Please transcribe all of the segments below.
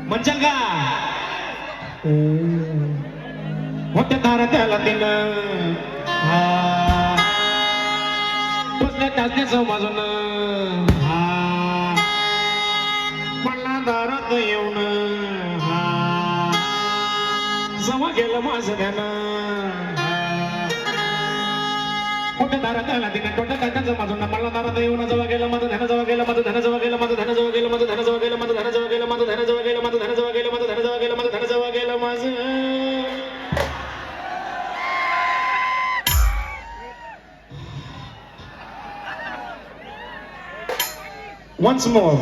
म्हणजे का होत्या दारा त्याला तिनं बसल्या टाचण्याचं बाजून पडला दारात येऊन जमा गेलं माझं ध्यान मोठ्या दारात आला तिने टोटा काटाचं माझं मला दारात येऊन जवळ गेलं माझं ध्यान जवळ गेलं माझं ध्यान जवळ गेलं माझं ध्यान जवळ गेलं माझं ध्यान जवळ गेलं माझं ध्यान जवळ गेलं माझं ध्यान जवळ गेलं माझं ध्यान जवळ गेलं माझं ध्यान जवळ गेलं माझं ध्यान जवळ गेलं माझं once more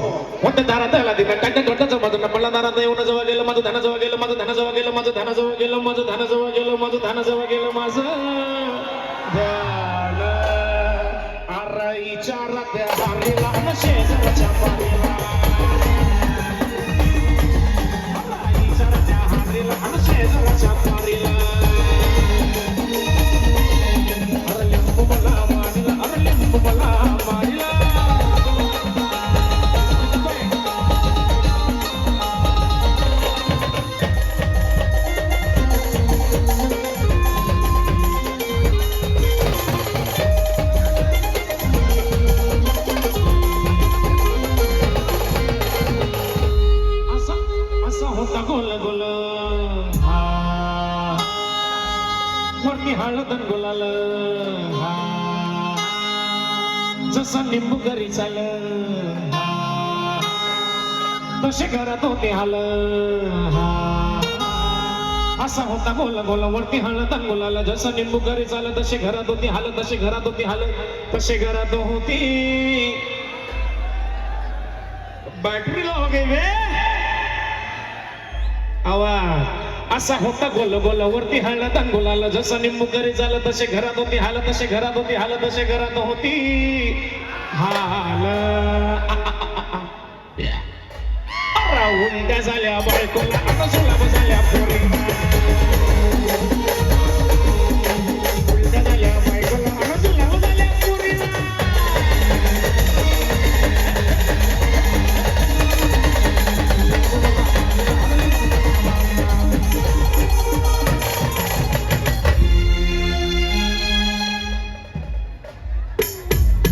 मोठ्या दारात आला तिने काट्या टोटाचं माझं मला दारात येऊन जवळ गेलं माझं ध्यान जवळ गेलं माझं ध्यान जवळ गेलं माझं ध्यान जवळ गेलं माझं ध्यान जवळ गेलं माझं ध्यान जवळ गेलं माझं विचारात हारीला शेजारच्या पारीला विचारात हारीला शेजारच्या पारीला अरे लिंबू मला मारीला अरे लिंबू मला मारीला गोल गोल वरती हळद गुलाल जसा लिंबू घरी चाल तसे घरात होते हाल असा होता गोल गोल वरती हळद गुलाल जसा लिंबू घरी चाल तसे घरात होती हाल तसे घरात होती हाल तसे घरात होती बॅटरी लो गे आवाज असा होता गोल गोल वरती हळद गुलाल जसं निंबू घरी झालं तसे घरात होती हाल तसे घरात होती हाल तसे घरात होती हाल उलट्या झाल्या बायकोला आता जुलाब झाल्या पोरी